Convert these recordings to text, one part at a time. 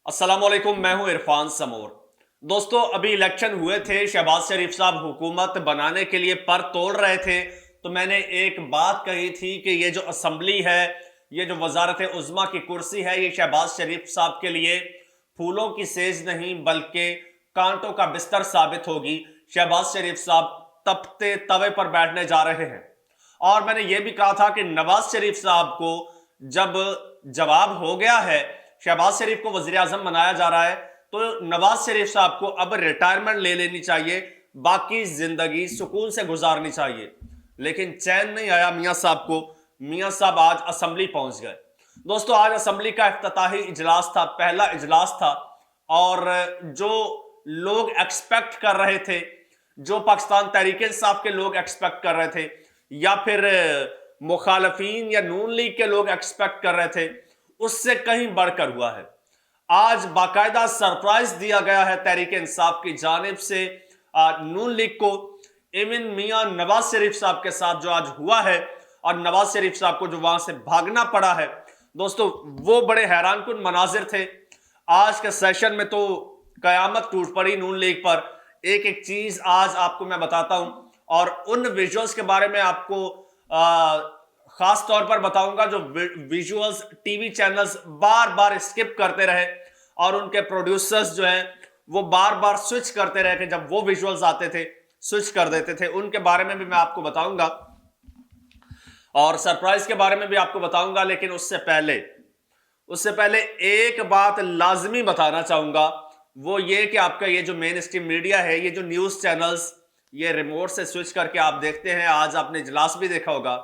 अस्सलामुअलैकुम, मैं हूं इरफान समोर। दोस्तों, अभी इलेक्शन हुए थे, शहबाज शरीफ साहब हुकूमत बनाने के लिए पर तोड़ रहे थे। तो मैंने एक बात कही थी कि ये जो असम्बली है, ये जो वजारत उज़्मा की कुर्सी है, ये शहबाज शरीफ साहब के लिए फूलों की सेज नहीं बल्कि कांटों का बिस्तर साबित होगी। शहबाज शरीफ साहब तपते तवे पर बैठने जा रहे हैं। और मैंने यह भी कहा था कि नवाज शरीफ साहब को जब जवाब हो गया है, शहबाज शरीफ को वजीर आजम बनाया जा रहा है, तो नवाज शरीफ साहब को अब रिटायरमेंट ले लेनी चाहिए, बाकी जिंदगी सुकून से गुजारनी चाहिए। लेकिन चैन नहीं आया मियां साहब को। मियां साहब आज असम्बली पहुंच गए। दोस्तों, आज असम्बली का इफ्तिताही इजलास था, पहला इजलास था। और जो लोग एक्सपेक्ट कर रहे थे, जो पाकिस्तान तहरीक इंसाफ के लोग एक्सपेक्ट कर रहे थे, या फिर मुखालफीन या नून लीग के लोग एक्सपेक्ट कर रहे थे, उससे कहीं बढ़कर हुआ है। आज बाकायदा सरप्राइज दिया गया है तहरीक इंसाफ की जानिब से नून लीग को। इवन मियां नवाज शरीफ साहब के साथ जो आज हुआ है, और नवाज शरीफ साहब को जो वहां से भागना पड़ा है, दोस्तों वो बड़े हैरानकुन मनाजिर थे। आज के सेशन में तो कयामत टूट पड़ी नून लीग पर। एक एक चीज आज आपको मैं बताता हूं, और उन विजुअल्स के बारे में आपको खास तौर पर बताऊंगा जो विजुअल्स टीवी चैनल्स बार बार स्किप करते रहे, और उनके प्रोड्यूसर्स जो हैं वो बार बार स्विच करते रहे कि जब वो विजुअल्स आते थे स्विच कर देते थे। उनके बारे में भी मैं आपको बताऊंगा, और सरप्राइज के बारे में भी आपको बताऊंगा। लेकिन उससे पहले एक बात लाजमी बताना चाहूंगा, वो ये कि आपका ये जो मेन स्ट्रीम मीडिया है, ये जो न्यूज चैनल्स, ये रिमोट से स्विच करके आप देखते हैं। आज आपने इजलास भी देखा होगा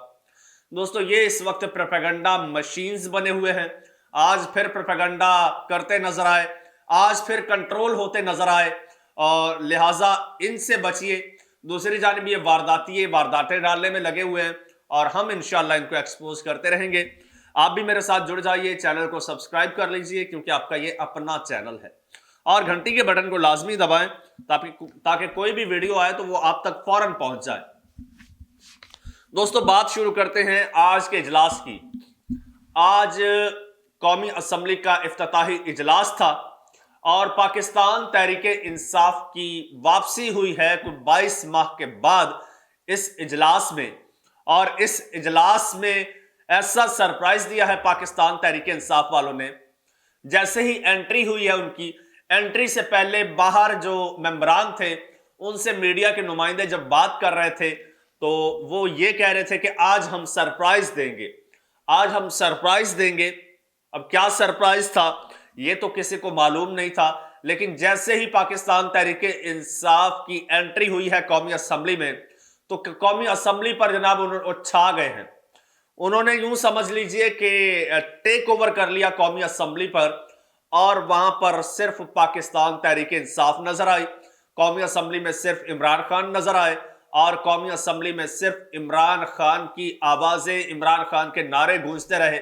दोस्तों, ये इस वक्त प्रोपेगेंडा मशीन्स बने हुए हैं। आज फिर प्रोपेगेंडा करते नजर आए, आज फिर कंट्रोल होते नजर आए, और लिहाजा इनसे बचिए। दूसरी जानिब ये वारदातें डालने में लगे हुए हैं, और हम इंशाल्लाह इनको एक्सपोज करते रहेंगे। आप भी मेरे साथ जुड़ जाइए, चैनल को सब्सक्राइब कर लीजिए, क्योंकि आपका ये अपना चैनल है। और घंटी के बटन को लाजमी दबाएं ताकि कोई भी वीडियो आए तो वो आप तक फौरन पहुंच जाए। दोस्तों, बात शुरू करते हैं आज के इजलास की। आज कौमी असम्बली का इफ्तिताही इजलास था, और पाकिस्तान तहरीक इंसाफ की वापसी हुई है कुछ 22 माह के बाद इस इजलास में। और इस इजलास में ऐसा सरप्राइज दिया है पाकिस्तान तहरीक इंसाफ वालों ने। जैसे ही एंट्री हुई है, उनकी एंट्री से पहले बाहर जो मेंबरान थे, उनसे मीडिया के नुमाइंदे जब बात कर रहे थे, तो वो ये कह रहे थे कि आज हम सरप्राइज देंगे, आज हम सरप्राइज देंगे। अब क्या सरप्राइज था ये तो किसी को मालूम नहीं था। लेकिन जैसे ही पाकिस्तान तहरीक इंसाफ की एंट्री हुई है कौमी असम्बली में, तो कौमी असम्बली पर जनाब उन्होंने छा गए हैं। उन्होंने यूं समझ लीजिए कि टेक ओवर कर लिया कौमी असम्बली पर, और वहां पर सिर्फ पाकिस्तान तहरीक इंसाफ नजर आई। कौमी असम्बली में सिर्फ इमरान खान नजर आए, और कौमी असम्बली में सिर्फ इमरान खान की आवाजें, इमरान खान के नारे गूंजते रहे।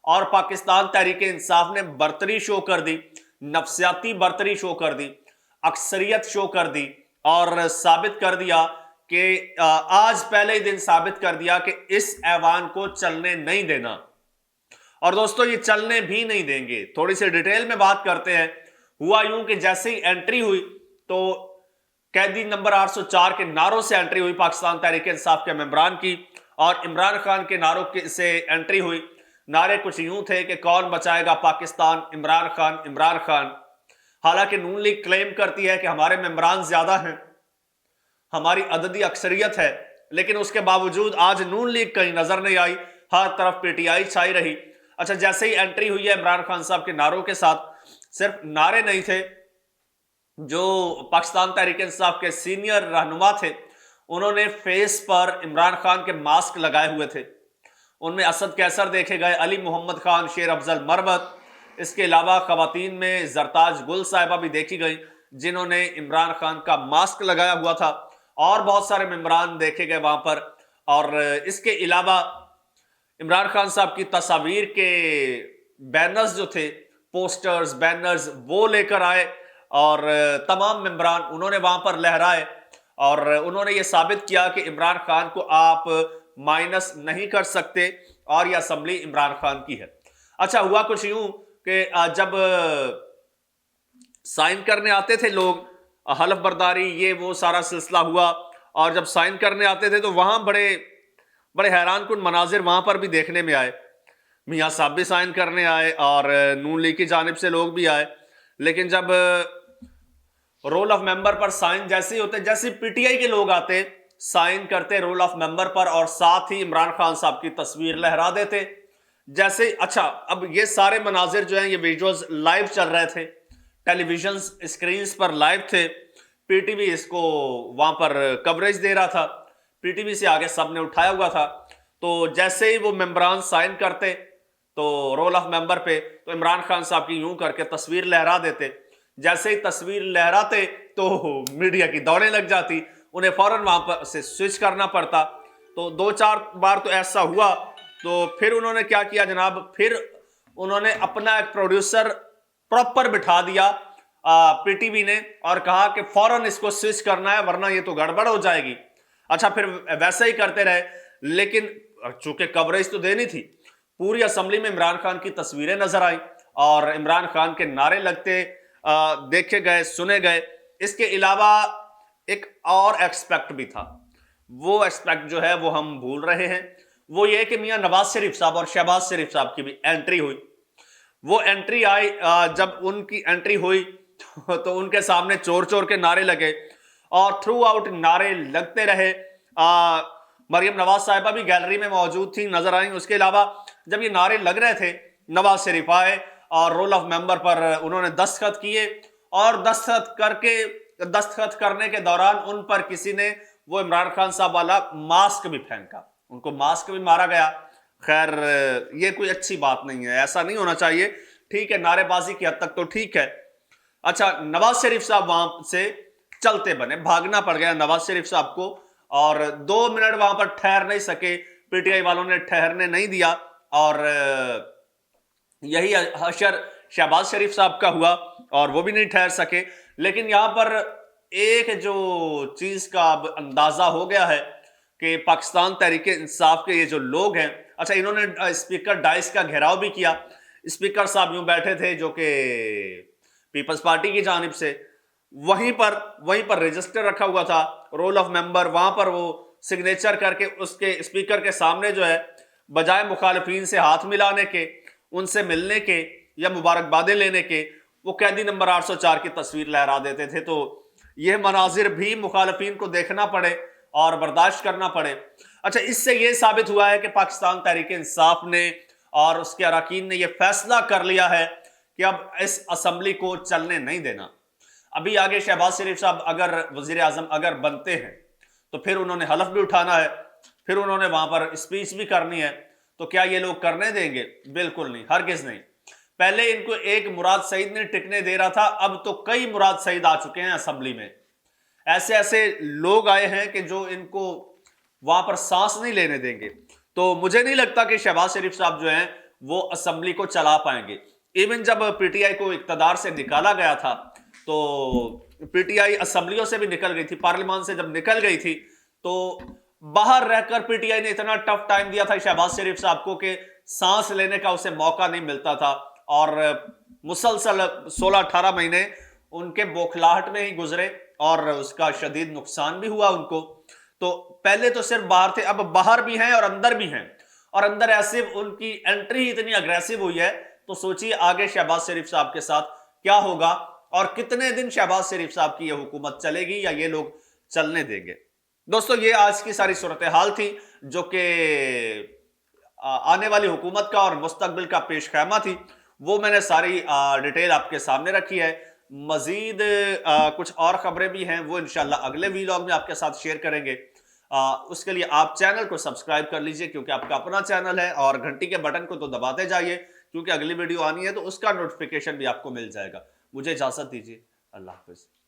और पाकिस्तान तहरीक इंसाफ ने बर्तरी शो कर दी, नफसियाती बर्तरी शो कर दी, अक्सरियत शो कर दी, और साबित कर दिया कि आज पहले ही दिन साबित कर दिया कि इस ऐवान को चलने नहीं देना। और दोस्तों, ये चलने भी नहीं देंगे। थोड़ी सी डिटेल में बात करते हैं। हुआ यूं कि जैसे ही एंट्री हुई, तो कैदी नंबर 804 के नारों से एंट्री हुई पाकिस्तान तहरीक इंसाफ के मेंबरान की, और इमरान खान के नारों से एंट्री हुई। नारे कुछ यूं थे कि कौन बचाएगा पाकिस्तान, इमरान खान, इमरान खान। हालांकि नून लीग क्लेम करती है कि हमारे मेंबरान ज्यादा हैं, हमारी अददी अक्सरियत है, लेकिन उसके बावजूद आज नून लीग कहीं नजर नहीं आई, हर तरफ पीटीआई छाई रही। अच्छा, जैसे ही एंट्री हुई है इमरान खान साहब के नारों के साथ, सिर्फ नारे नहीं थे, जो पाकिस्तान तहरीक इंसाफ के सीनियर रहनुमा थे, उन्होंने फेस पर इमरान खान के मास्क लगाए हुए थे। उनमें असद कैसर देखे गए, अली मोहम्मद खान, शेर अफजल मरवत। इसके अलावा खवातीन में जरताज गुल साहिबा भी देखी गई, जिन्होंने इमरान खान का मास्क लगाया हुआ था। और बहुत सारे मेंबरान देखे गए वहां पर। और इसके अलावा इमरान खान साहब की तस्वीर के बैनर्स जो थे, पोस्टर्स, बैनर्स, वो लेकर आए, और तमाम मेंबरान उन्होंने वहां पर लहराए, और उन्होंने ये साबित किया कि इमरान खान को आप माइनस नहीं कर सकते, और यह असेंबली इमरान खान की है। अच्छा, हुआ कुछ यूं कि जब साइन करने आते थे लोग, हलफ बर्दारी ये वो सारा सिलसिला हुआ, और जब साइन करने आते थे तो वहां बड़े बड़े हैरान कुन मनाजिर वहां पर भी देखने में आए। मियाँ साहब भी साइन करने आए और नून लीग की जानिब से लोग भी आए, लेकिन जब रोल ऑफ मेंबर पर साइन जैसे ही होते, जैसे पीटीआई के लोग आते साइन करते रोल ऑफ मेंबर पर और साथ ही इमरान खान साहब की तस्वीर लहरा देते जैसे। अच्छा, अब ये सारे मनाजिर जो हैं ये विजुअल्स लाइव चल रहे थे, टेलीविजन स्क्रीन पर लाइव थे, पीटीवी इसको वहां पर कवरेज दे रहा था, पीटीवी से आगे सबने उठाया हुआ था। तो जैसे ही वो मेंबरान साइन करते तो रोल ऑफ मेंबर पे, तो इमरान खान साहब की यूं करके तस्वीर लहरा देते। जैसे ही तस्वीर लहराते तो मीडिया की दौड़ें लग जाती, उन्हें फौरन वहां पर से स्विच करना पड़ता। तो 2-4 बार तो ऐसा हुआ। तो फिर उन्होंने क्या किया जनाब, फिर उन्होंने अपना एक प्रोड्यूसर प्रॉपर बिठा दिया पीटीवी ने और कहा कि फौरन इसको स्विच करना है वरना ये तो गड़बड़ हो जाएगी। अच्छा, फिर वैसा ही करते रहे, लेकिन चूंकि कवरेज तो देनी थी, पूरी असेंबली में इमरान खान की तस्वीरें नजर आई और इमरान खान के नारे लगते देखे गए, सुने गए। इसके अलावा एक और एक्सपेक्ट भी था, वो एक्सपेक्ट जो है वो हम भूल रहे हैं। वो ये कि मियां नवाज शरीफ साहब और शहबाज शरीफ साहब की भी एंट्री हुई। वो एंट्री आई, जब उनकी एंट्री हुई तो उनके सामने चोर चोर के नारे लगे और थ्रू आउट नारे लगते रहे। मरियम नवाज साहिबा भी गैलरी में मौजूद थी, नजर आई। उसके अलावा जब ये नारे लग रहे थे, नवाज शरीफ आए और रोल ऑफ मेंबर पर उन्होंने दस्तखत किए और दस्तखत करने के दौरान उन पर किसी ने वो इमरान खान साहब वाला मास्क भी फेंका, उनको मास्क भी मारा गया। खैर, ये कोई अच्छी बात नहीं है, ऐसा नहीं होना चाहिए। ठीक है, नारेबाजी की हद तक तो ठीक है। अच्छा, नवाज शरीफ साहब वहां से चलते बने, भागना पड़ गया नवाज शरीफ साहब को और 2 मिनट वहां पर ठहर नहीं सके, पीटीआई वालों ने ठहरने नहीं दिया और यही हशर शहबाज शरीफ साहब का हुआ और वो भी नहीं ठहर सके। लेकिन यहां पर एक जो चीज का अब अंदाजा हो गया है कि पाकिस्तान तहरीक इंसाफ के ये जो लोग हैं, अच्छा, इन्होंने स्पीकर डाइस का घेराव भी किया। स्पीकर साहब यूं बैठे थे जो कि पीपल्स पार्टी की जानिब से, वहीं पर रजिस्टर रखा हुआ था, रोल ऑफ मेंबर, वहां पर वो सिग्नेचर करके उसके स्पीकर के सामने जो है बजाय मुखालिफिन से हाथ मिलाने के, उनसे मिलने के या मुबारकबादें लेने के, वो कैदी नंबर 804 की तस्वीर लहरा देते थे। तो यह मनाजिर भी मुखालिफिन को देखना पड़े और बर्दाश्त करना पड़े। अच्छा, इससे यह साबित हुआ है कि पाकिस्तान तहरीक इंसाफ ने और उसके अरकान ने यह फैसला कर लिया है कि अब इस असेंबली को चलने नहीं देना। अभी आगे शहबाज शरीफ साहब अगर वजीर आजम अगर बनते हैं तो फिर उन्होंने हलफ भी उठाना है, फिर उन्होंने वहां पर स्पीच भी करनी है। तो क्या ये लोग करने देंगे? बिल्कुल नहीं, हरगिज नहीं। पहले इनको एक मुराद सईद ने टिकने दे रहा था, अब तो कई मुराद सईद आ चुके हैं असेंबली में। ऐसे ऐसे लोग आए हैं कि जो इनको वहां पर सांस नहीं लेने देंगे। तो मुझे नहीं लगता कि शहबाज शरीफ साहब जो हैं वो असेंबली को चला पाएंगे। इवन जब पीटीआई को इक्तदार से निकाला गया था तो पीटीआई असेंबलियों से भी निकल गई थी, पार्लियामान से जब निकल गई थी तो बाहर रहकर पीटीआई ने इतना टफ टाइम दिया था शहबाज शरीफ साहब को कि सांस लेने का उसे मौका नहीं मिलता था और मुसलसल 16-18 महीने उनके बौखलाहट में ही गुजरे और उसका शदीद नुकसान भी हुआ उनको। तो पहले तो सिर्फ बाहर थे, अब बाहर भी हैं और अंदर भी हैं, और अंदर ऐसे उनकी एंट्री ही इतनी अग्रेसिव हुई है। तो सोचिए आगे शहबाज शरीफ साहब के साथ क्या होगा और कितने दिन शहबाज शरीफ साहब की यह हुकूमत चलेगी या ये लोग चलने देंगे। दोस्तों, ये आज की सारी सूरत हाल थी जो कि आने वाली हुकूमत का और मुस्तकबिल का पेश खैमा थी, वो मैंने सारी डिटेल आपके सामने रखी है। मजीद कुछ और खबरें भी हैं, वो इंशाल्लाह अगले वीलॉग में आपके साथ शेयर करेंगे। उसके लिए आप चैनल को सब्सक्राइब कर लीजिए क्योंकि आपका अपना चैनल है, और घंटी के बटन को तो दबाते जाइए क्योंकि अगली वीडियो आनी है तो उसका नोटिफिकेशन भी आपको मिल जाएगा। मुझे इजाजत दीजिए, अल्लाह हाफिज।